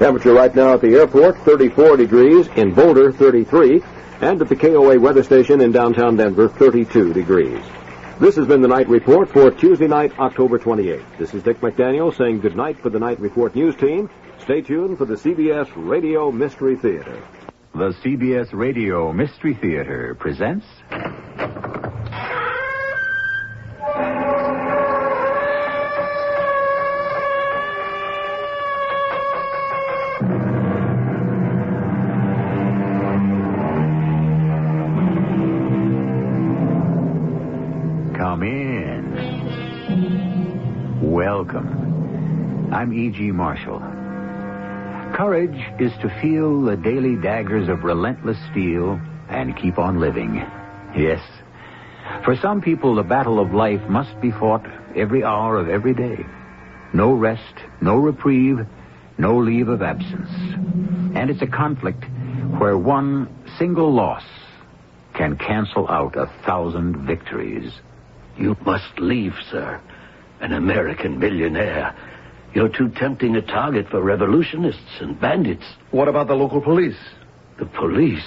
Temperature right now at the airport, 34 degrees. In Boulder, 33. And at the KOA weather station in downtown Denver, 32 degrees. This has been the Night Report for Tuesday night, October 28th. This is Dick McDaniel saying good night for the Night Report news team. Stay tuned for the CBS Radio Mystery Theater. The CBS Radio Mystery Theater presents... Come in. Welcome. I'm E.G. Marshall. Courage is to feel the daily daggers of relentless steel and keep on living. Yes. For some people, the battle of life must be fought every hour of every day. No rest, no reprieve, no leave of absence. And it's a conflict where one single loss can cancel out 1,000 victories. You must leave, sir. An American millionaire. You're too tempting a target for revolutionists and bandits. What about the local police? The police?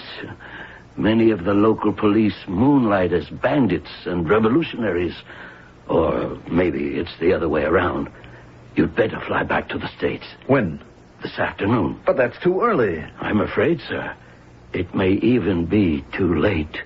Many of the local police moonlight as bandits and revolutionaries. Or maybe it's the other way around. You'd better fly back to the States. When? This afternoon. But that's too early. I'm afraid, sir. It may even be too late.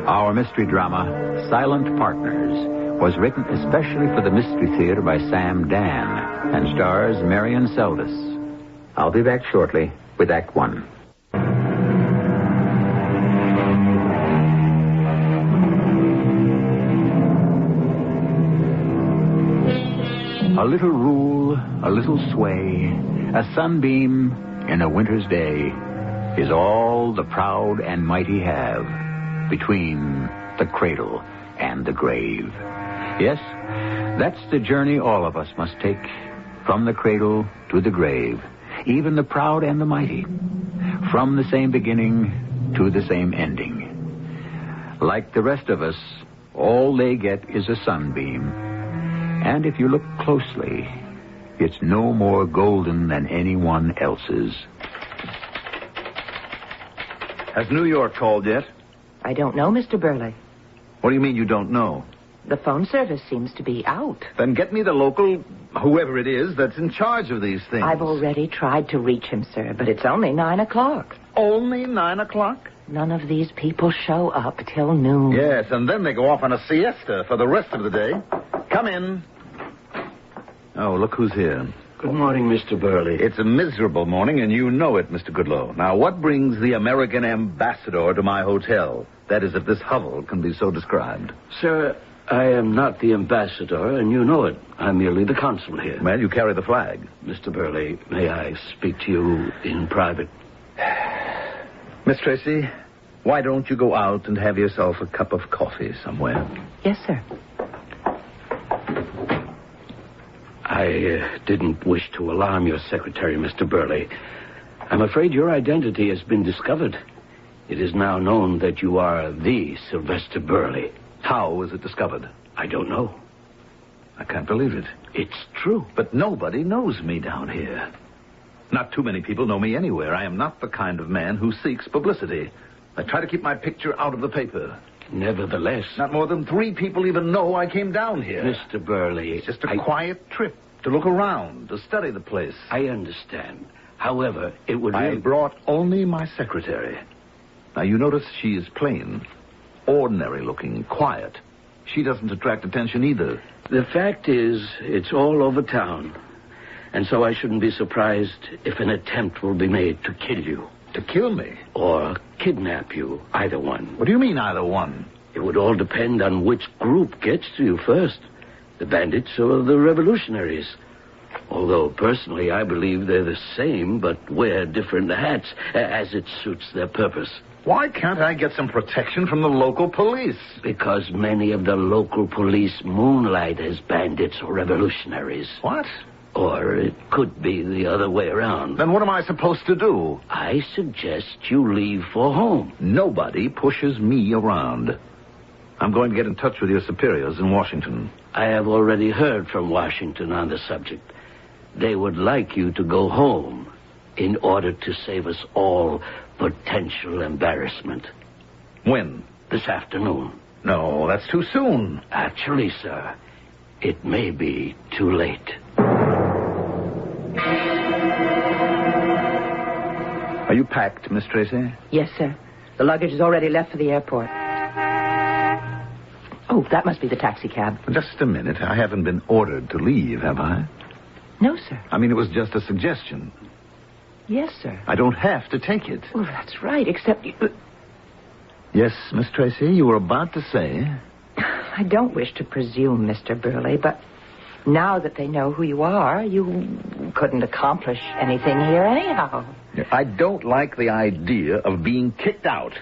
Our mystery drama, Silent Partners, was written especially for the Mystery Theater by Sam Dan and stars Marion Seldes. I'll be back shortly with Act One. A little rule, a little sway, a sunbeam in a winter's day is all the proud and mighty have between the cradle and the grave. Yes, that's the journey all of us must take, from the cradle to the grave, even the proud and the mighty, from the same beginning to the same ending. Like the rest of us, all they get is a sunbeam, and if you look closely, it's no more golden than anyone else's. Has New York called yet? I don't know, Mr. Burley. What do you mean you don't know? The phone service seems to be out. Then get me the local, whoever it is, that's in charge of these things. I've already tried to reach him, sir, but it's only 9 o'clock. Only 9 o'clock? None of these people show up till noon. Yes, and then they go off on a siesta for the rest of the day. Come in. Oh, look who's here. Good morning, Mr. Burley. It's a miserable morning, and you know it, Mr. Goodloe. Now, what brings the American ambassador to my hotel? That is, if this hovel can be so described. Sir, I am not the ambassador, and you know it. I'm merely the consul here. Well, you carry the flag. Mr. Burley, may I speak to you in private? Miss Tracy, why don't you go out and have yourself a cup of coffee somewhere? Yes, sir. I didn't wish to alarm your secretary, Mr. Burley. I'm afraid your identity has been discovered. It is now known that you are the Sylvester Burley. How was it discovered? I don't know. I can't believe it. It's true. But nobody knows me down here. Not too many people know me anywhere. I am not the kind of man who seeks publicity. I try to keep my picture out of the paper. Nevertheless... Not more than 3 people even know I came down here. Mr. Burley... It's just a quiet trip to look around, to study the place. I understand. However, it would... I brought only my secretary. Now, you notice she is plain, ordinary-looking, quiet. She doesn't attract attention either. The fact is, it's all over town. And so I shouldn't be surprised if an attempt will be made to kill you. To kill me? Or kidnap you, either one. What do you mean, either one? It would all depend on which group gets to you first. The bandits or the revolutionaries. Although, personally, I believe they're the same, but wear different hats, as it suits their purpose. Why can't I get some protection from the local police? Because many of the local police moonlight as bandits or revolutionaries. What? Or it could be the other way around. Then what am I supposed to do? I suggest you leave for home. Nobody pushes me around. I'm going to get in touch with your superiors in Washington. I have already heard from Washington on the subject. They would like you to go home in order to save us all potential embarrassment. When? This afternoon. No, that's too soon. Actually, sir, it may be too late. Are you packed, Miss Tracy? Yes, sir. The luggage is already left for the airport. Oh, that must be the taxi cab. Just a minute. I haven't been ordered to leave, have I? No, sir. I mean, it was just a suggestion. Yes, sir. I don't have to take it. Well, that's right, except you... Yes, Miss Tracy, you were about to say... I don't wish to presume, Mr. Burley, but now that they know who you are, you couldn't accomplish anything here anyhow. I don't like the idea of being kicked out.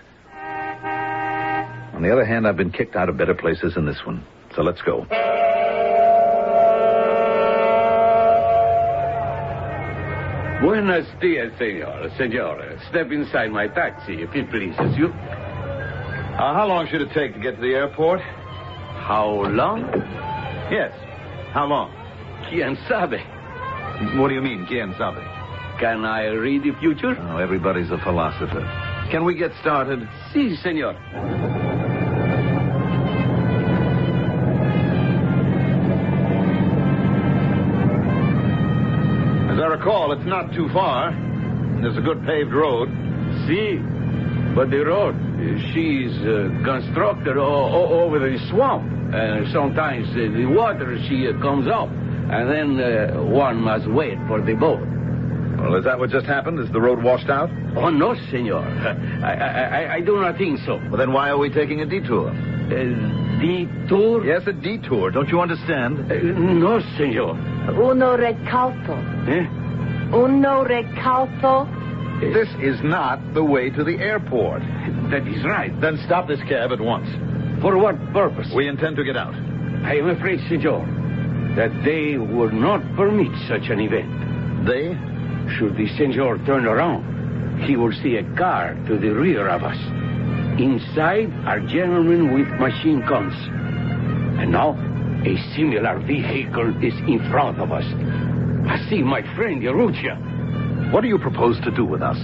On the other hand, I've been kicked out of better places than this one. So let's go. Buenos dias, senor. Step inside my taxi, if it pleases you. How long should it take to get to the airport? How long? Yes. How long? Quien sabe? What do you mean, quien sabe? Can I read the future? Oh, everybody's a philosopher. Can we get started? Si, senor. As I recall, it's not too far. There's a good paved road. Si, but the road, she's constructed over the swamp. Sometimes the water, she comes up, and then one must wait for the boat. Well, is that what just happened? Is the road washed out? Oh, no, senor. I do not think so. Well, then why are we taking a detour? Detour? Yes, a detour. Don't you understand? No, senor. Uno recalco. Eh? Uno recalco. This is not the way to the airport. That is right. Then stop this cab at once. For what purpose? We intend to get out. I am afraid, senor, that they would not permit such an event. They? Should the senor turn around, he will see a car to the rear of us. Inside are gentlemen with machine guns. And now, a similar vehicle is in front of us. I see my friend Erudition. What do you propose to do with us?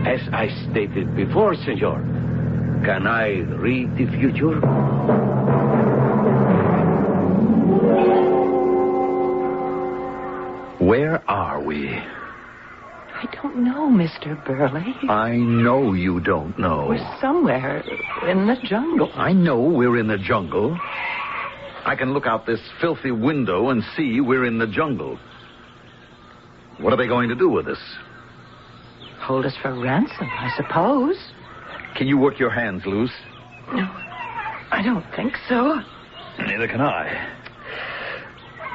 As I stated before, senor, can I read the future? Where are we? I don't know, Mr. Burley. I know you don't know. We're somewhere in the jungle. I know we're in the jungle. I can look out this filthy window and see we're in the jungle. What are they going to do with us? Hold us for ransom, I suppose. Can you work your hands loose? No, I don't think so. Neither can I.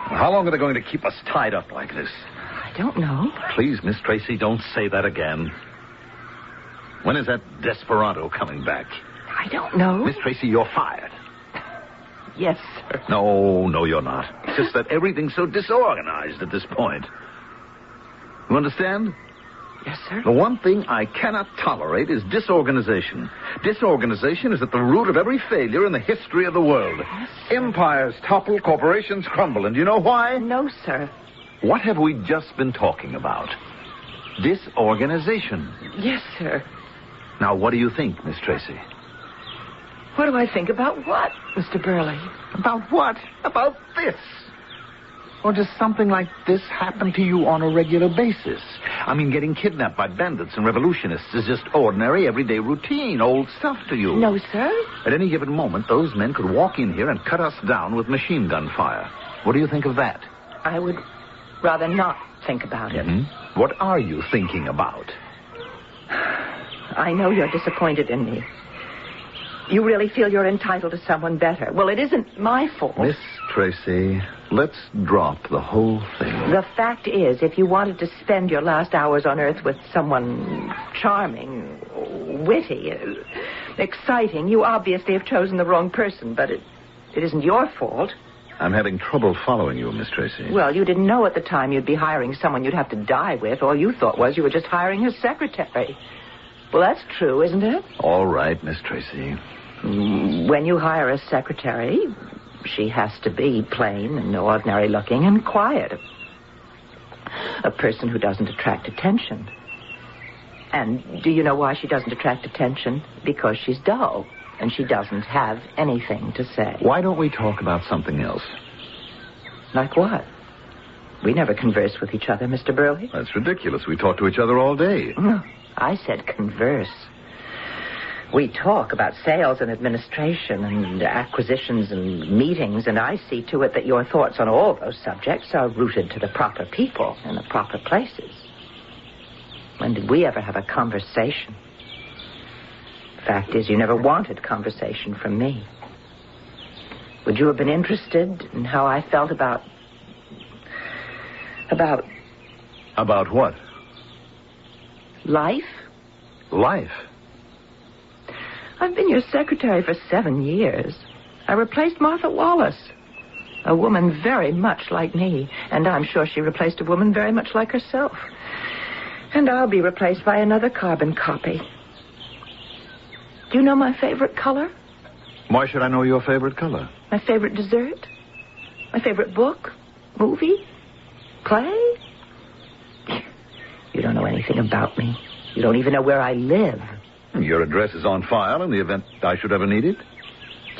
How long are they going to keep us tied up like this? I don't know. Please, Miss Tracy, don't say that again. When is that desperado coming back? I don't know. Miss Tracy, you're fired. Yes, sir. No, you're not. It's just that everything's so disorganized at this point. You understand? Yes, sir. The one thing I cannot tolerate is disorganization. Disorganization is at the root of every failure in the history of the world. Yes, Empires topple, corporations crumble. And do you know why? No, sir. What have we just been talking about? Disorganization. Yes, sir. Now, what do you think, Miss Tracy? What do I think about what, Mr. Burley? About what? About this. Or does something like this happen to you on a regular basis? I mean, getting kidnapped by bandits and revolutionists is just ordinary, everyday routine, old stuff to you. No, sir. At any given moment, those men could walk in here and cut us down with machine gun fire. What do you think of that? I would rather not think about it. Mm-hmm. What are you thinking about? I know you're disappointed in me. You really feel you're entitled to someone better. Well, it isn't my fault. Miss Tracy, let's drop the whole thing. The fact is, if you wanted to spend your last hours on Earth with someone charming, witty, exciting, you obviously have chosen the wrong person, but it isn't your fault. I'm having trouble following you, Miss Tracy. Well, you didn't know at the time you'd be hiring someone you'd have to die with. All you thought was you were just hiring his secretary. Well, that's true, isn't it? All right, Miss Tracy. When you hire a secretary, she has to be plain and ordinary looking and quiet. A person who doesn't attract attention. And do you know why she doesn't attract attention? Because she's dull, and she doesn't have anything to say. Why don't we talk about something else? Like what? We never converse with each other, Mr. Burley. That's ridiculous. We talk to each other all day. No, I said converse. We talk about sales and administration and acquisitions and meetings, and I see to it that your thoughts on all those subjects are rooted to the proper people in the proper places. When did we ever have a conversation? Fact is, you never wanted conversation from me. Would you have been interested in how I felt about... About what? Life? Life? I've been your secretary for 7 years. I replaced Martha Wallace, a woman very much like me, and I'm sure she replaced a woman very much like herself. And I'll be replaced by another carbon copy. Do you know my favorite color? Why should I know your favorite color? My favorite dessert? My favorite book? Movie? Play? You don't know anything about me. You don't even know where I live. Your address is on file in the event I should ever need it.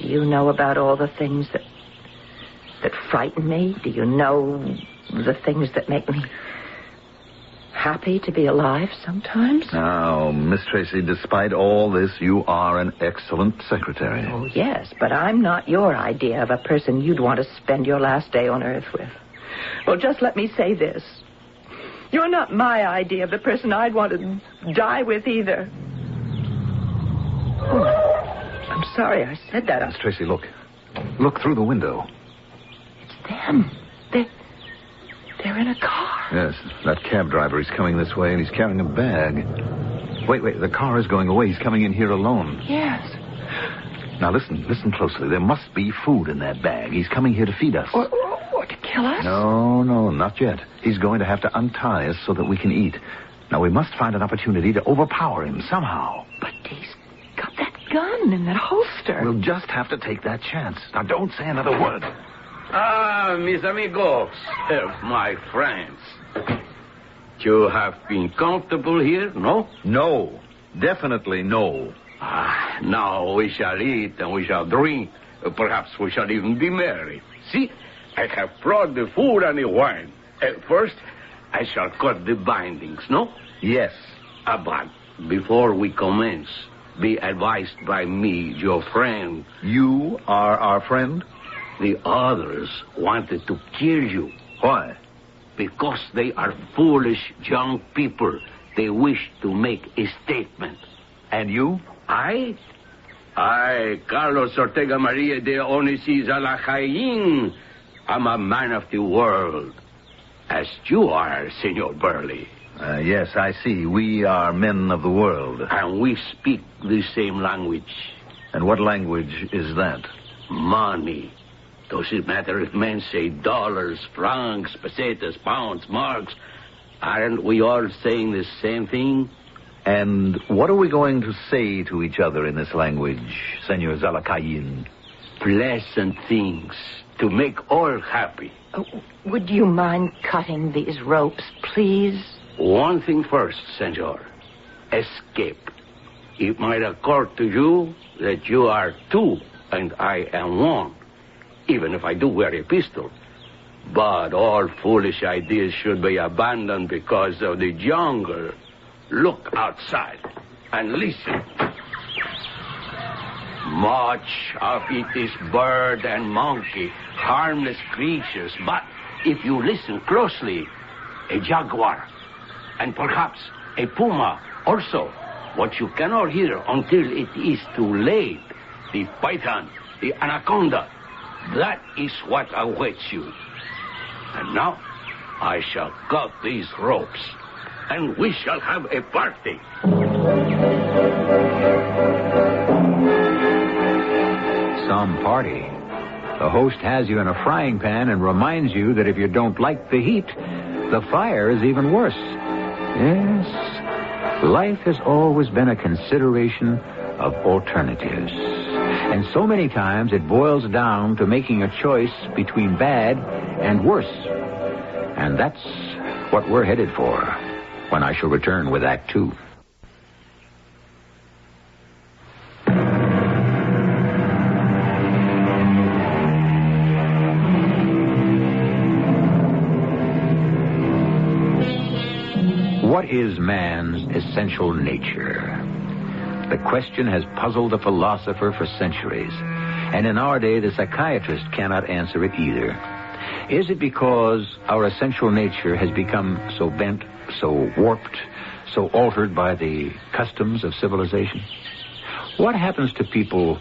Do you know about all the things that frighten me? Do you know the things that make me happy to be alive sometimes? Now, Miss Tracy, despite all this, you are an excellent secretary. Oh, yes, but I'm not your idea of a person you'd want to spend your last day on Earth with. Well, just let me say this. You're not my idea of the person I'd want to die with either. Oh, I'm sorry I said that. Miss Tracy, look. Look through the window. It's them. They're in a car. Yes, that cab driver is coming this way, and he's carrying a bag. Wait, the car is going away. He's coming in here alone. Yes. Now, listen closely. There must be food in that bag. He's coming here to feed us. Or to kill us? No, not yet. He's going to have to untie us so that we can eat. Now, we must find an opportunity to overpower him somehow. But he's got that gun in that holster. We'll just have to take that chance. Now, don't say another word. Ah, mis amigos, my friends. You have been comfortable here, no? No, definitely no. Now we shall eat and we shall drink. Perhaps we shall even be merry. See, I have brought the food and the wine. First, I shall cut the bindings, no? Yes. But before we commence, be advised by me, your friend. You are our friend? The others wanted to kill you. Why? Because they are foolish young people. They wish to make a statement. And you? I, Carlos Ortega Maria de Onisi Zalajain, I'm a man of the world. As you are, Senor Burley. Yes, I see. We are men of the world. And we speak the same language. And what language is that? Money. Does it matter if men say dollars, francs, pesetas, pounds, marks? Aren't we all saying the same thing? And what are we going to say to each other in this language, Senor Zalacayin? Pleasant things to make all happy. Would you mind cutting these ropes, please? One thing first, Senor. Escape. It might occur to you that you are two and I am one, even if I do wear a pistol. But all foolish ideas should be abandoned because of the jungle. Look outside and listen. Much of it is bird and monkey, harmless creatures. But if you listen closely, a jaguar, and perhaps a puma also. What you cannot hear until it is too late, the python, the anaconda, that is what awaits you. And now, I shall cut these ropes, and we shall have a party. Some party. The host has you in a frying pan and reminds you that if you don't like the heat, the fire is even worse. Yes, life has always been a consideration of alternatives. And so many times it boils down to making a choice between bad and worse. And that's what we're headed for when I shall return with Act Two. What is man's essential nature? The question has puzzled the philosopher for centuries, and in our day the psychiatrist cannot answer it either. Is it because our essential nature has become so bent, so warped, so altered by the customs of civilization? What happens to people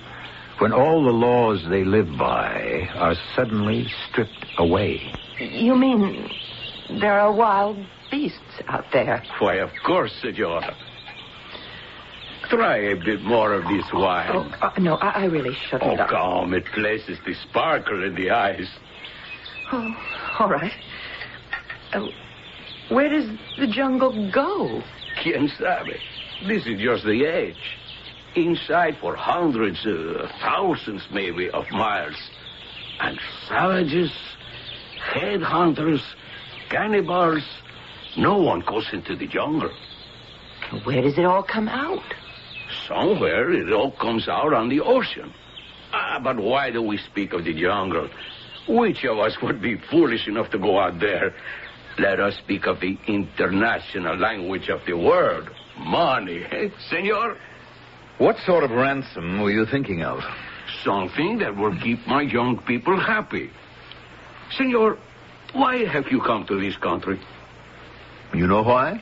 when all the laws they live by are suddenly stripped away? You mean there are wild beasts out there? Why, of course, Senora. Try a bit more of this wine. No, I really shouldn't. Oh, come. It places the sparkle in the eyes. Oh, all right. Where does the jungle go? Quien sabe? This is just the edge. Inside for hundreds, thousands maybe, of miles. And savages, headhunters, cannibals, no one goes into the jungle. Where does it all come out? Somewhere it all comes out on the ocean. But why do we speak of the jungle? Which of us would be foolish enough to go out there? Let us speak of the international language of the world. Money, eh, senor? What sort of ransom were you thinking of? Something that will keep my young people happy. Senor, why have you come to this country? You know why?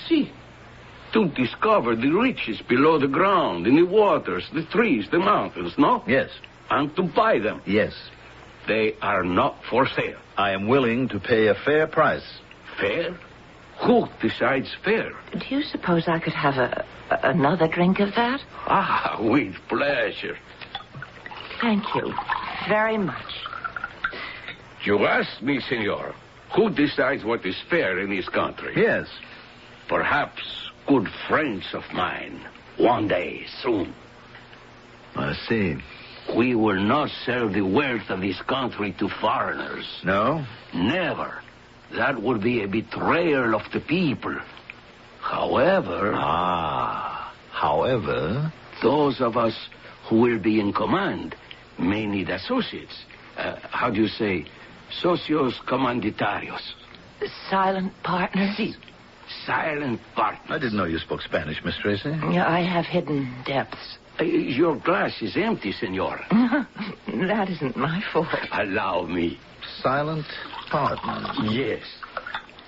See, to discover the riches below the ground, in the waters, the trees, the mountains, no? Yes. And to buy them. Yes. They are not for sale. I am willing to pay a fair price. Fair? Who decides fair? Do you suppose I could have another drink of that? With pleasure. Thank you very much. You ask me, senor, who decides what is fair in this country? Yes. Perhaps good friends of mine. One day, soon. I see. We will not sell the wealth of this country to foreigners. No? Never. That would be a betrayal of the people. However... However? Those of us who will be in command may need associates. How do you say? Socios commanditarios. Silent partners? Si. Silent partners. I didn't know you spoke Spanish, Miss Tracy. Yeah, I have hidden depths. Your glass is empty, senora. That isn't my fault. Allow me. Silent partners? Yes.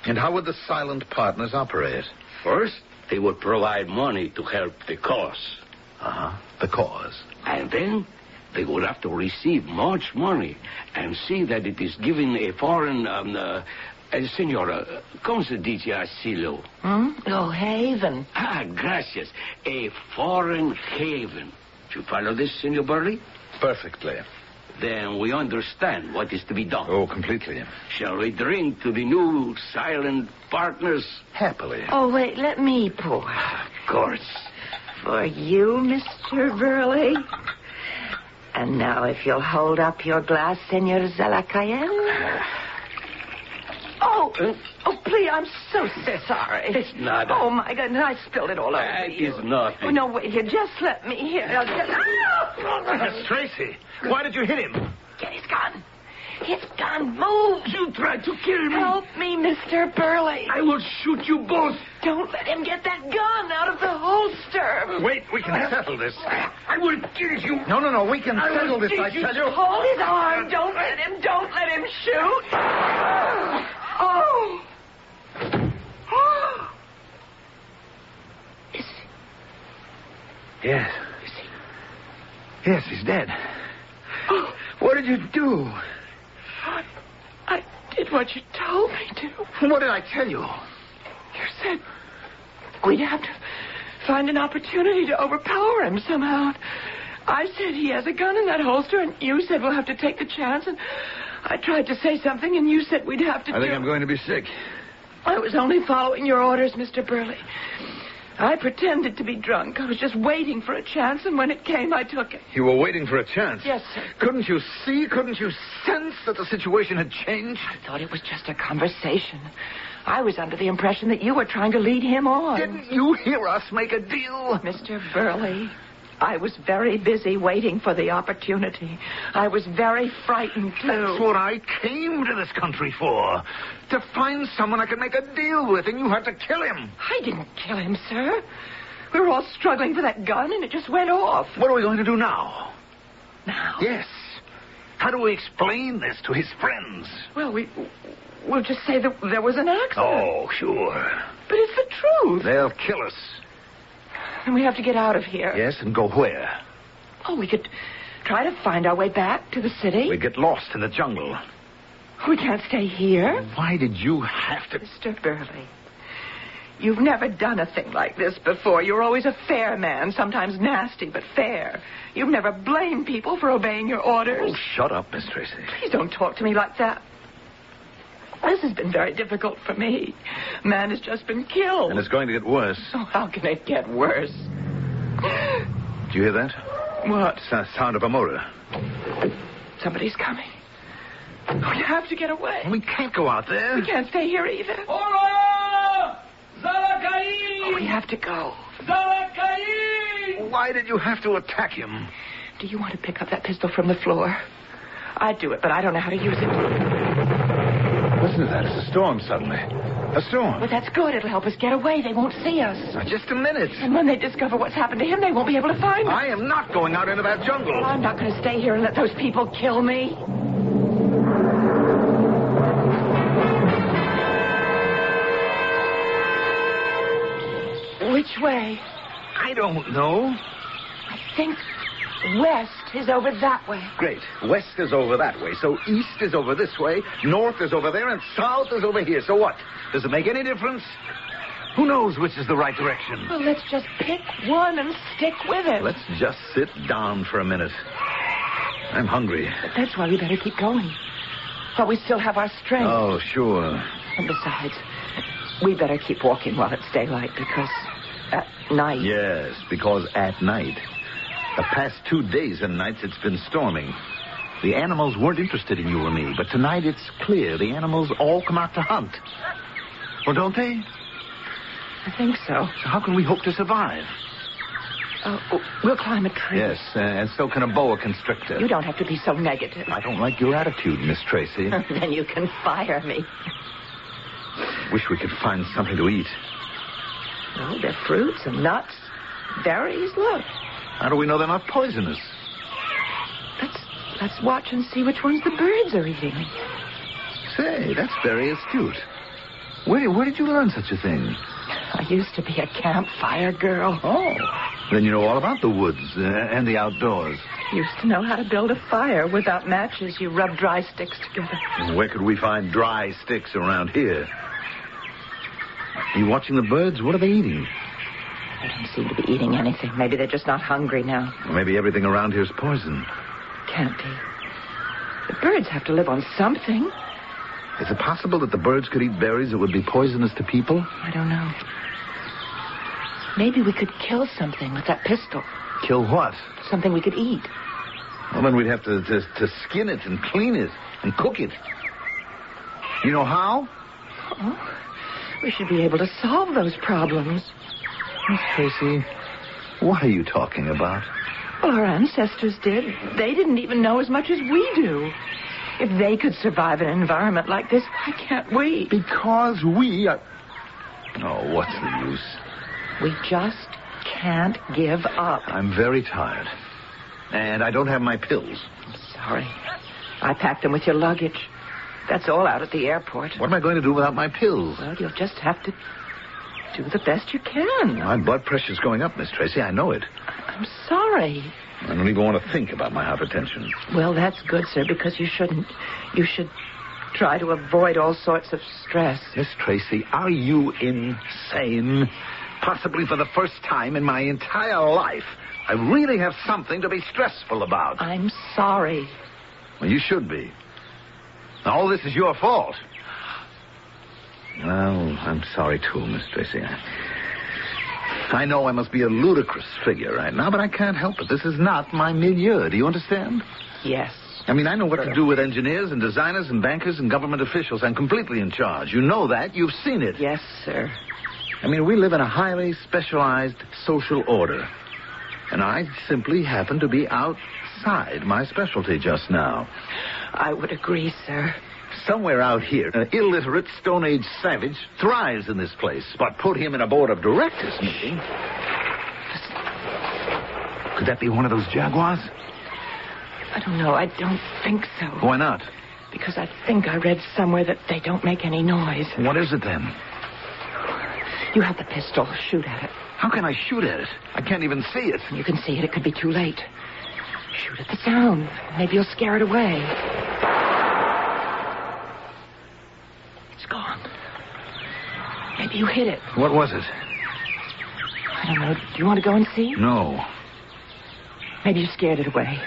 And how would the silent partners operate? First, they would provide money to help the cause. The cause. And then they would have to receive much money and see that it is given a foreign... Senora, ¿cómo se dice asilo? Oh, haven. Gracias. A foreign haven. Do you follow this, Senor Burley? Perfectly. Then we understand what is to be done. Oh, completely. Shall we drink to the new silent partners? Happily. Oh, wait, let me pour. Of course. For you, Mr. Burley. And now, if you'll hold up your glass, Senor Zalacayel. Oh, please, I'm so sorry. It's not. Oh, my goodness, I spilled it all over you. It is nothing. Oh, no, wait here. Just let me here. Miss Tracy, why did you hit him? Get his gun. His gun. Move. You tried to kill me. Help me, Mr. Burley. I will shoot you both. Don't let him get that gun out of the holster. Wait, we can settle this. I will kill you. No, we can settle this, I tell you. Hold his arm. Don't let him shoot. Oh. Is he? Yes. Is he? Yes, he's dead. Oh. What did you do? I did what you told me to. What did I tell you? You said we'd have to find an opportunity to overpower him somehow. I said he has a gun in that holster, and you said we'll have to take the chance, and I tried to say something, and you said we'd have to I think I'm going to be sick. I was only following your orders, Mr. Burley. I pretended to be drunk. I was just waiting for a chance, and when it came, I took it. You were waiting for a chance? Yes, sir. Couldn't you see, couldn't you sense that the situation had changed? I thought it was just a conversation. I was under the impression that you were trying to lead him on. Didn't you hear us make a deal? Mr. Burley, I was very busy waiting for the opportunity. I was very frightened, too. That's what I came to this country for. To find someone I could make a deal with, and you had to kill him. I didn't kill him, sir. We were all struggling for that gun, and it just went off. What are we going to do now? Now? Yes. How do we explain this to his friends? Well, we'll just say that there was an accident. Oh, sure. But it's the truth. They'll kill us. And we have to get out of here. Yes, and go where? Oh, we could try to find our way back to the city. We get lost in the jungle. We can't stay here. Why did you have to... Mr. Burley, you've never done a thing like this before. You're always a fair man, sometimes nasty, but fair. You've never blamed people for obeying your orders. Oh, shut up, Miss Tracy. Please don't talk to me like that. This has been very difficult for me. Man has just been killed. And it's going to get worse. Oh, how can it get worse? Do you hear that? What? It's the sound of a motor. Somebody's coming. We have to get away. We can't go out there. We can't stay here either. Hola! Zalakai! We have to go. Zalakai! Why did you have to attack him? Do you want to pick up that pistol from the floor? I'd do it, but I don't know how to use it. Listen to that. It's a storm suddenly. A storm. Well, that's good. It'll help us get away. They won't see us. Now, just a minute. And when they discover what's happened to him, they won't be able to find us. I am not going out into that jungle. Well, I'm not going to stay here and let those people kill me. Which way? I don't know. I think west is over that way. Great. West is over that way. So east is over this way, north is over there, and south is over here. So what? Does it make any difference? Who knows which is the right direction? Well, let's just pick one and stick with it. Let's just sit down for a minute. I'm hungry. But that's why we better keep going. While we still have our strength. Oh, sure. And besides, we better keep walking while it's daylight, because at night... Yes, because at night... The past 2 days and nights it's been storming. The animals weren't interested in you or me, but tonight it's clear the animals all come out to hunt. Well, don't they? I think so. So how can we hope to survive? We'll climb a tree. Yes, and so can a boa constrictor. You don't have to be so negative. I don't like your attitude, Miss Tracy. Then you can fire me. Wish we could find something to eat. Well, they're fruits and nuts. Berries, look. How do we know they're not poisonous? Let's watch and see which ones the birds are eating. Say, that's very astute. Where did you learn such a thing? I used to be a campfire girl. Oh. Then you know all about the woods and the outdoors. Used to know how to build a fire. Without matches, you rub dry sticks together. And where could we find dry sticks around here? Are you watching the birds? What are they eating? They don't seem to be eating anything. Maybe they're just not hungry now. Or maybe everything around here is poison. Can't be. The birds have to live on something. Is it possible that the birds could eat berries that would be poisonous to people? I don't know. Maybe we could kill something with that pistol. Kill what? Something we could eat. Well, then we'd have to skin it and clean it and cook it. You know how? Oh, we should be able to solve those problems. Miss Tracy, what are you talking about? Well, our ancestors did. They didn't even know as much as we do. If they could survive in an environment like this, why can't we? Because we are... Oh, what's the use? We just can't give up. I'm very tired. And I don't have my pills. I'm sorry. I packed them with your luggage. That's all out at the airport. What am I going to do without my pills? Well, you'll just have to do the best you can. My blood pressure's going up, Miss Tracy. I know it. I'm sorry. I don't even want to think about my hypertension. Well, that's good, sir, because you shouldn't. You should try to avoid all sorts of stress. Miss Tracy, are you insane? Possibly for the first time in my entire life, I really have something to be stressful about. I'm sorry. Well, you should be. All this is your fault. Well, I'm sorry, too, Miss Tracy. I know I must be a ludicrous figure right now, but I can't help it. This is not my milieu. Do you understand? Yes. I mean, I know what to do with engineers and designers and bankers and government officials. I'm completely in charge. You know that. You've seen it. Yes, sir. I mean, we live in a highly specialized social order. And I simply happen to be outside my specialty just now. I would agree, sir. Somewhere out here, an illiterate Stone Age savage thrives in this place. But put him in a board of directors meeting. Could that be one of those jaguars? I don't know. I don't think so. Why not? Because I think I read somewhere that they don't make any noise. What is it then? You have the pistol. Shoot at it. How can I shoot at it? I can't even see it. You can see it. It could be too late. Shoot at the sound. Maybe you'll scare it away. It's gone. Maybe you hit it. What was it? I don't know. Do you want to go and see? No. Maybe you scared it away.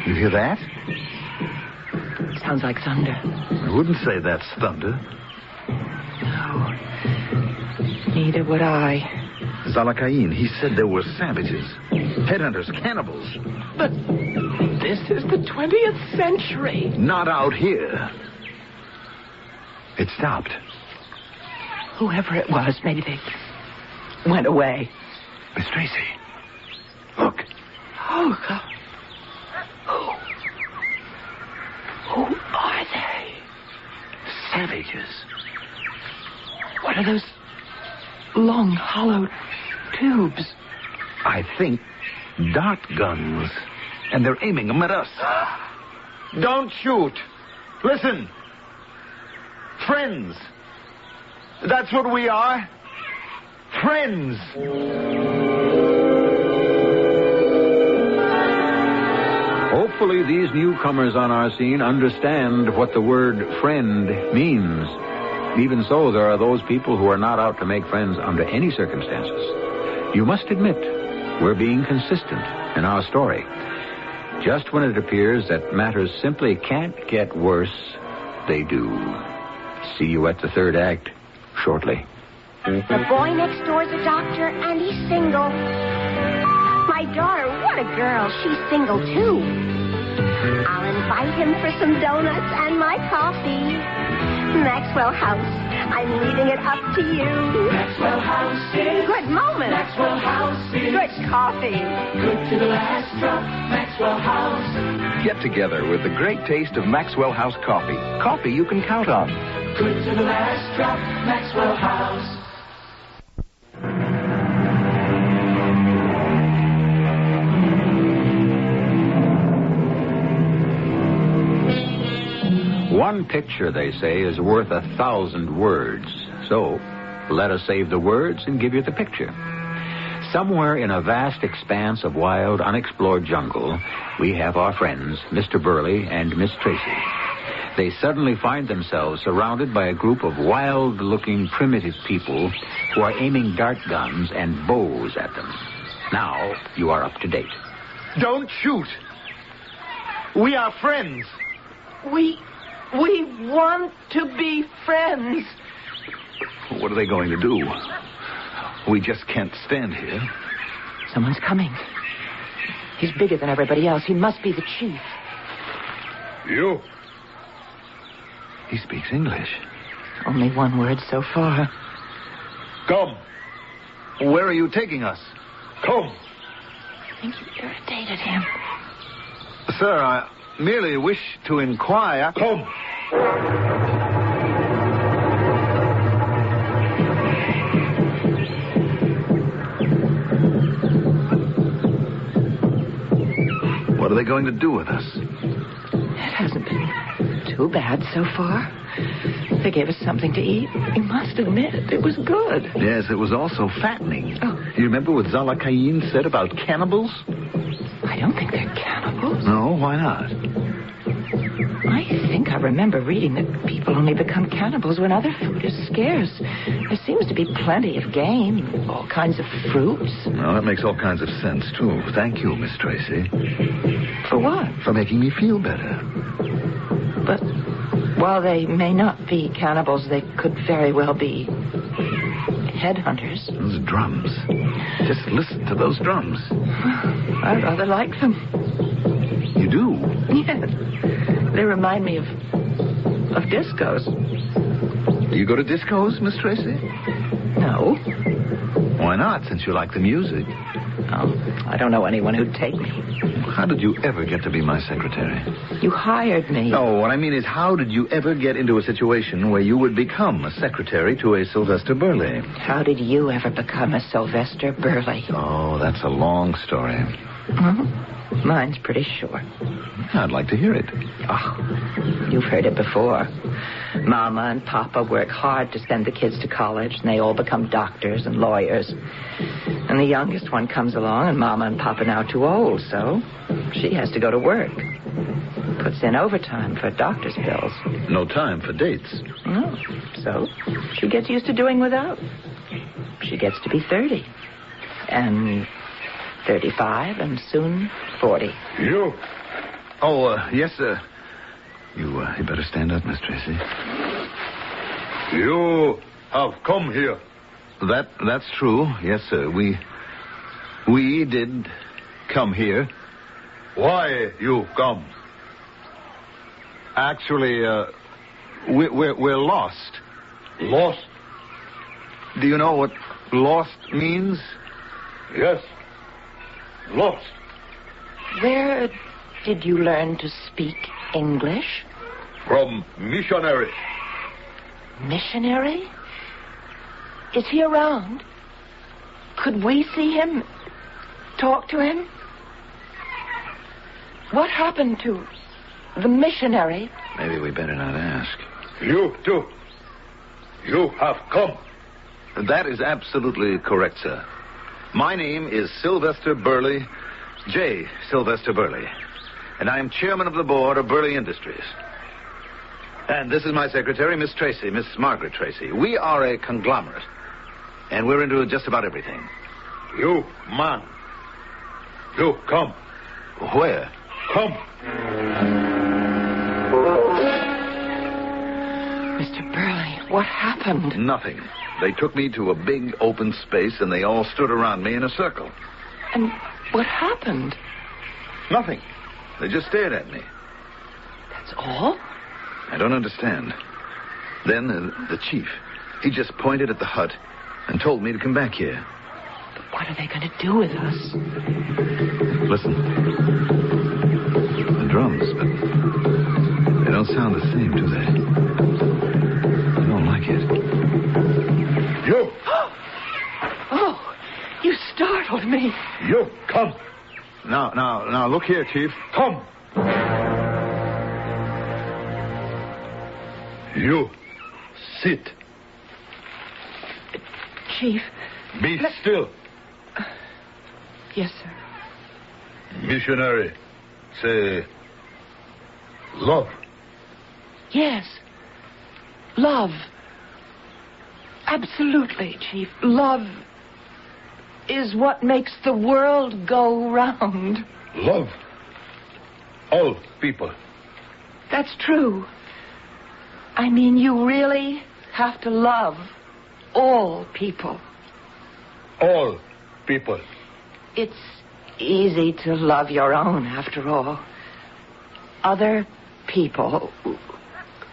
You hear that? Sounds like thunder. I wouldn't say that's thunder. No. Neither would I. Zalakain, he said there were savages. Headhunters, cannibals. But this is the 20th century. Not out here. It stopped. Whoever it was, maybe they went away. Miss Tracy. Look. Oh, God. Who are they? Savages. What are those long, hollow tubes? I think dart guns. And they're aiming them at us. Don't shoot. Listen. Friends. That's what we are. Friends. Hopefully these newcomers on our scene understand what the word friend means. Even so, there are those people who are not out to make friends under any circumstances. You must admit, we're being consistent in our story. Just when it appears that matters simply can't get worse, they do. See you at the third act shortly. The boy next door's a doctor, and he's single. My daughter, what a girl. She's single, too. I'll invite him for some donuts and my coffee. Maxwell House, I'm leaving it up to you. Maxwell House is Good moment. Maxwell House is Good coffee. good to the last drop. Maxwell House, Get together with the great taste of Maxwell House coffee. Coffee you can count on. good to the last drop. Maxwell House. One picture, they say, is worth 1,000 words. So, let us save the words and give you the picture. Somewhere in a vast expanse of wild, unexplored jungle, we have our friends, Mr. Burley and Miss Tracy. They suddenly find themselves surrounded by a group of wild-looking, primitive people who are aiming dart guns and bows at them. Now, you are up to date. Don't shoot. We are friends. We want to be friends. What are they going to do? We just can't stand here. Someone's coming. He's bigger than everybody else. He must be the chief. You? He speaks English. Only one word so far. Come. Where are you taking us? Come. I think you irritated him. Sir, I merely wish to inquire. Come. What are they going to do with us? It hasn't been too bad so far. They gave us something to eat. You must admit, it was good. Yes, it was also fattening. Oh. You remember what Zalakain said about cannibals? I don't think they're cannibals. No, why not? I think I remember reading that people only become cannibals when other food is scarce. There seems to be plenty of game, all kinds of fruits. Well, that makes all kinds of sense, too. Thank you, Miss Tracy. For what? For making me feel better. But While they may not be cannibals, they could very well be headhunters. Those drums. Just listen to those drums. I rather like them. You do? Yes. They remind me of discos. Do you go to discos, Miss Tracy? No. Why not, since you like the music? Oh, I don't know anyone who'd take me. How did you ever get to be my secretary? You hired me. No, what I mean is, how did you ever get into a situation where you would become a secretary to a Sylvester Burley? How did you ever become a Sylvester Burley? Oh, that's a long story. Mine's pretty short. I'd like to hear it. Oh, you've heard it before. Mama and Papa work hard to send the kids to college, and they all become doctors and lawyers. And the youngest one comes along, and Mama and Papa now too old, so she has to go to work. Puts in overtime for doctor's bills. No time for dates. No, so she gets used to doing without. She gets to be 30. And 35, and soon 40. You? Oh, yes, sir. You better stand up, Miss Tracy. You have come here. That's true. Yes, sir. We did come here. Why you come? Actually, we're lost. Lost? Do you know what lost means? Yes. Lost. Where did you learn to speak English? From missionary. Missionary? Is he around? Could we see him? Talk to him? What happened to the missionary? Maybe we better not ask. You too. You have come. That is absolutely correct, sir. My name is Sylvester Burley, J. Sylvester Burley, and I am chairman of the board of Burley Industries. And this is my secretary, Miss Tracy, Miss Margaret Tracy. We are a conglomerate, and we're into just about everything. You, man. You come. Where? Come. Mr. Burley, what happened? Nothing. They took me to a big open space, and they all stood around me in a circle. And what happened? Nothing. They just stared at me. That's all? I don't understand. Then the chief, he just pointed at the hut and told me to come back here. But what are they going to do with us? Listen. The drums, but they don't sound the same, do they? I don't like it. You. Oh, you startled me. You come. Now, look here, Chief. Come. You sit. Chief. Be still. Yes, sir. Missionary, say love. Yes. Love. Absolutely, Chief. Love is what makes the world go round. Love all people. That's true. I mean, you really have to love all people. All people. It's easy to love your own, after all. Other people,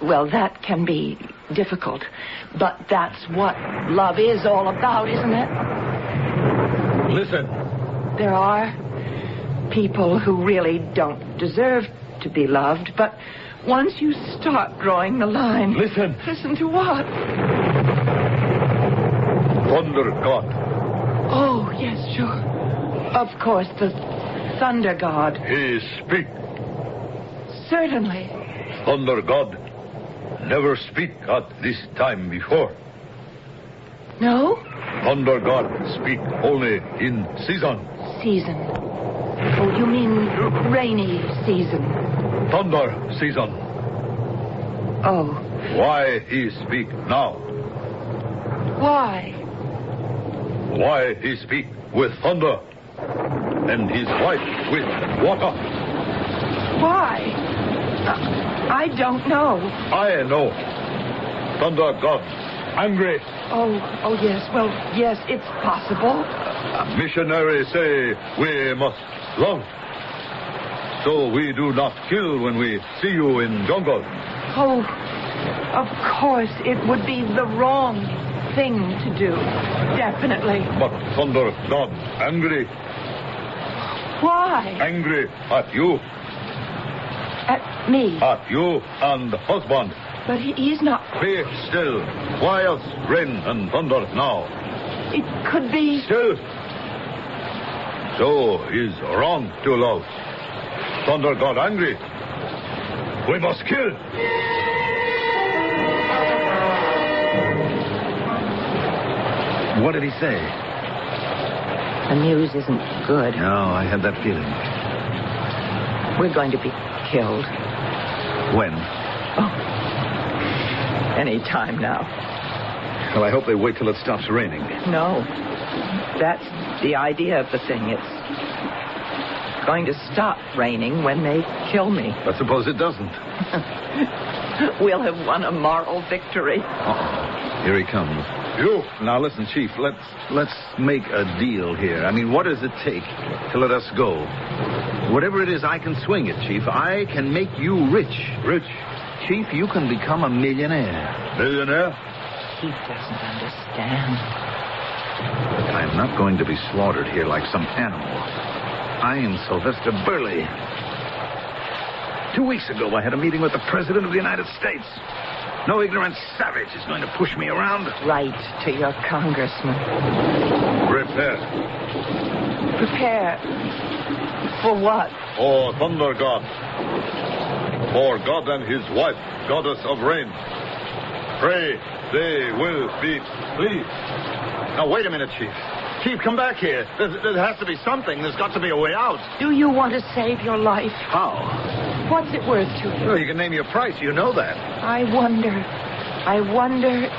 well, that can be difficult. But that's what love is all about, isn't it? Listen. There are people who really don't deserve to be loved, but once you start drawing the line... Listen. Listen to what? Thunder God. Oh, yes, sure. Of course, the Thunder God. He speak. Certainly. Thunder God never speak at this time before. No? Thunder God speak only in season. Season. Oh, you mean rainy season. Thunder season. Oh. Why he speak now? Why? Why he speak with thunder and his wife with water? Why? I don't know. I know. Thunder God, angry. Oh, yes. Well, yes, it's possible. Missionaries say we must love. So we do not kill when we see you in jungle. Oh, of course, it would be the wrong thing to do. Definitely. But Thunder God, angry. Why? Angry at you. At me. At you and husband. But he's not... Be still. Why else rain and thunder now? It could be... Still. So is wrong to love. Thunder God angry. We must kill. What did he say? The news isn't good. No, I had that feeling. We're going to be killed. When? Any time now. Well, I hope they wait till it stops raining. No. That's the idea of the thing. It's going to stop raining when they kill me. But suppose it doesn't. We'll have won a moral victory. Uh-oh. Here he comes. You. Now, listen, Chief, let's make a deal here. I mean, what does it take to let us go? Whatever it is, I can swing it, Chief. I can make you rich. Rich? Chief, you can become a millionaire. Millionaire? He doesn't understand. I'm not going to be slaughtered here like some animal. I am Sylvester Burley. 2 weeks ago, I had a meeting with the President of the United States. No ignorant savage is going to push me around. Write to your congressman. Prepare. Prepare. For what? For Thunder God. For God and his wife, goddess of rain. Pray they will be pleased. Now, wait a minute, Chief. Chief, come back here. There has to be something. There's got to be a way out. Do you want to save your life? How? What's it worth to you? Well, you can name your price. You know that. I wonder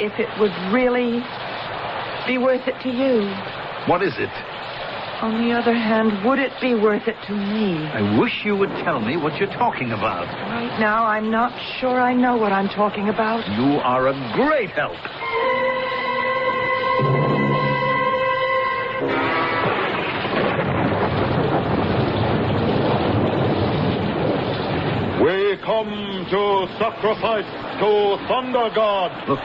if it would really be worth it to you. What is it? On the other hand, would it be worth it to me? I wish you would tell me what you're talking about. Right now, I'm not sure I know what I'm talking about. You are a great help. We come to sacrifice to Thunder God. Look,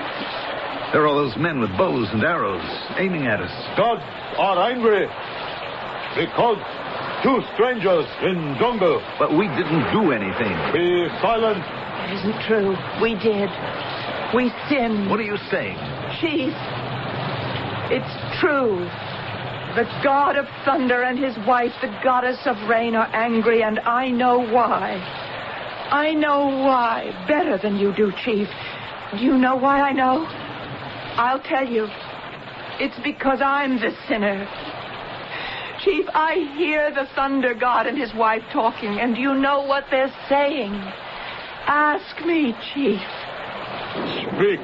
there are all those men with bows and arrows aiming at us. Gods are angry because two strangers in jungle. But we didn't do anything. Be silent. It isn't true. We did. We sinned. What are you saying? Chief, it's true. The god of thunder and his wife, the goddess of rain, are angry, and I know why. I know why better than you do, Chief. Do you know why I know? I'll tell you. It's because I'm the sinner. Chief, I hear the thunder god and his wife talking, and you know what they're saying. Ask me, Chief. Speak.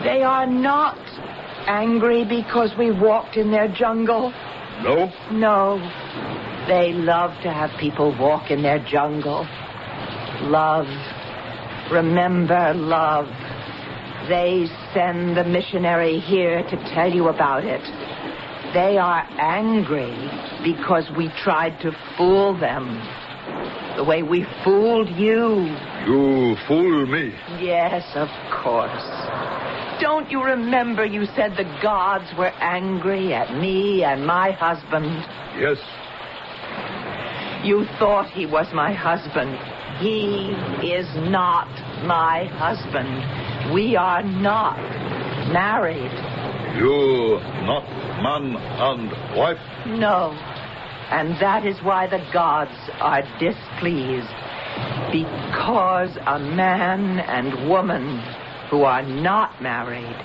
They are not angry because we walked in their jungle. No? No. They love to have people walk in their jungle. Love. Remember love. They send the missionary here to tell you about it. They are angry because we tried to fool them. The way we fooled you. You fool me. Yes, of course. Don't you remember you said the gods were angry at me and my husband? Yes. You thought he was my husband. He is not my husband. We are not married. You not man and wife? No. And that is why the gods are displeased. Because a man and woman who are not married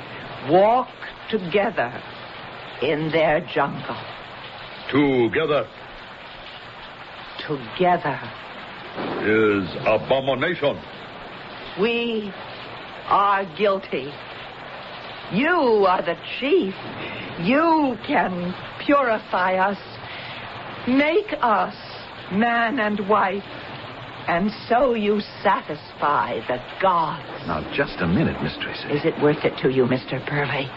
walk together in their jungle. Together. Together. Is abomination. We are guilty. You are the chief. You can purify us. Make us man and wife And so you satisfy the gods. Now, just a minute, Miss Tracy. Is it worth it to you, Mr. Purley?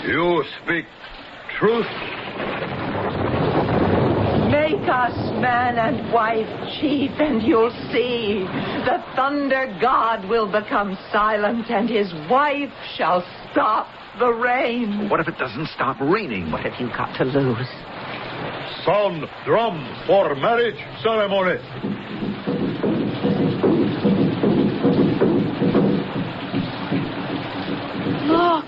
You speak truth. Make us man and wife, Chief, and you'll see. The thunder god will become silent, and his wife shall stop the rain. What if it doesn't stop raining? What have you got to lose? Sound drum for marriage ceremony. Look.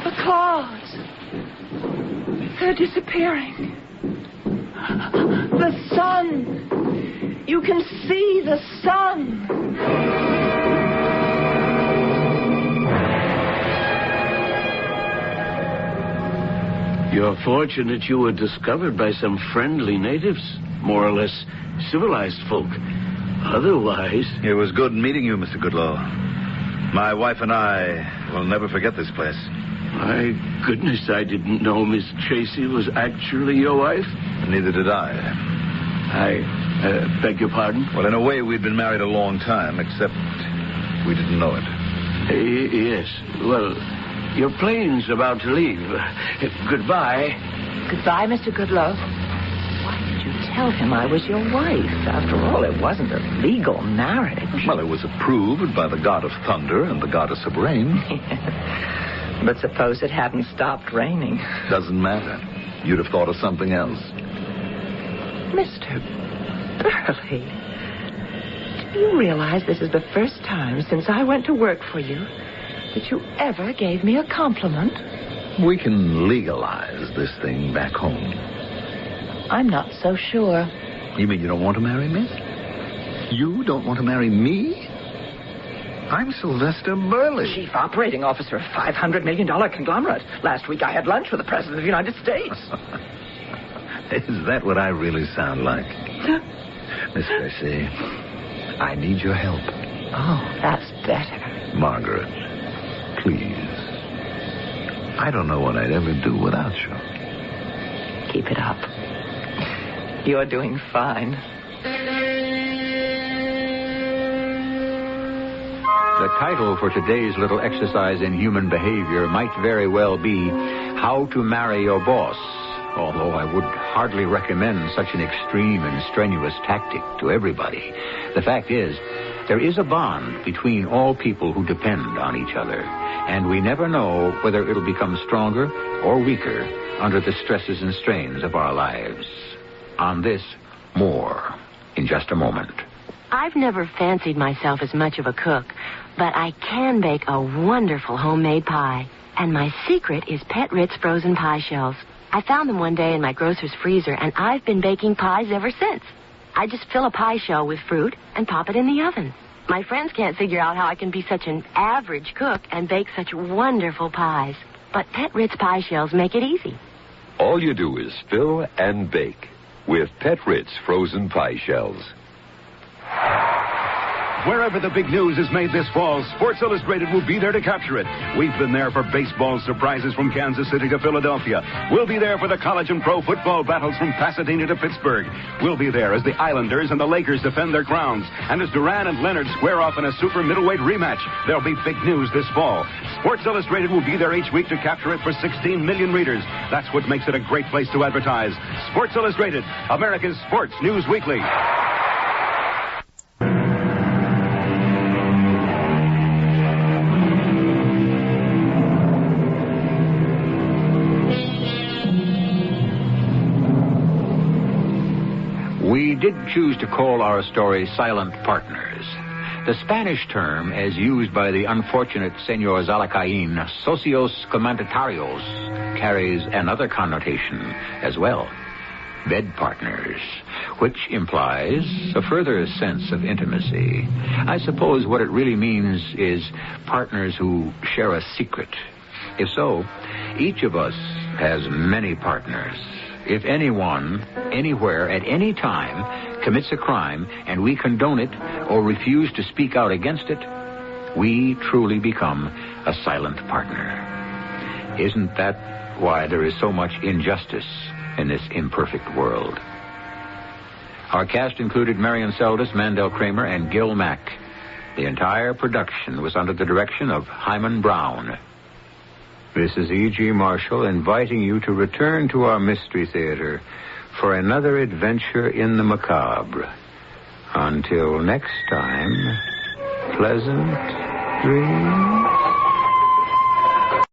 The clouds. They're disappearing. The sun. You can see the sun. You're fortunate you were discovered by some friendly natives, more or less civilized folk. Otherwise... It was good meeting you, Mr. Goodlow. My wife and I will never forget this place. My goodness, I didn't know Miss Tracy was actually your wife. Neither did I. I beg your pardon? Well, in a way, we'd been married a long time, except we didn't know it. Yes. Well, your plane's about to leave. Goodbye. Goodbye, Mr. Goodlow. Why did you tell him I was your wife? After all, it wasn't a legal marriage. Well, it was approved by the god of thunder and the goddess of rain. But suppose it hadn't stopped raining. Doesn't matter. You'd have thought of something else. Mr. Burley, do you realize this is the first time since I went to work for you that you ever gave me a compliment? We can legalize this thing back home. I'm not so sure. You mean you don't want to marry me? You don't want to marry me? I'm Sylvester Burley. Chief Operating Officer of a $500 million conglomerate. Last week I had lunch with the President of the United States. Is that what I really sound like? Miss Tracy, I need your help. Oh, that's better. Margaret, please. I don't know what I'd ever do without you. Keep it up. You're doing fine. The title for today's little exercise in human behavior might very well be How to Marry Your Boss, although I would hardly recommend such an extreme and strenuous tactic to everybody. The fact is, there is a bond between all people who depend on each other, and we never know whether it'll become stronger or weaker under the stresses and strains of our lives. On this, more in just a moment. I've never fancied myself as much of a cook, but I can bake a wonderful homemade pie. And my secret is Pet Ritz frozen pie shells. I found them one day in my grocer's freezer, and I've been baking pies ever since. I just fill a pie shell with fruit and pop it in the oven. My friends can't figure out how I can be such an average cook and bake such wonderful pies. But Pet Ritz pie shells make it easy. All you do is fill and bake with Pet Ritz frozen pie shells. Wherever the big news is made this fall, Sports Illustrated will be there to capture it. We've been there for baseball surprises from Kansas City to Philadelphia. We'll be there for the college and pro football battles from Pasadena to Pittsburgh. We'll be there as the Islanders and the Lakers defend their crowns. And as Duran and Leonard square off in a super middleweight rematch, there'll be big news this fall. Sports Illustrated will be there each week to capture it for 16 million readers. That's what makes it a great place to advertise. Sports Illustrated, America's sports news weekly. We did choose to call our story Silent Partners. The Spanish term, as used by the unfortunate Senor Zalacain, socios comandatarios, carries another connotation as well. Bed partners, which implies a further sense of intimacy. I suppose what it really means is partners who share a secret. If so, each of us has many partners. If anyone, anywhere, at any time, commits a crime and we condone it or refuse to speak out against it, we truly become a silent partner. Isn't that why there is so much injustice in this imperfect world? Our cast included Marion Seldes, Mandel Kramer, and Gil Mack. The entire production was under the direction of Hyman Brown. This is E.G. Marshall inviting you to return to our Mystery Theater for another adventure in the macabre. Until next time, pleasant dreams.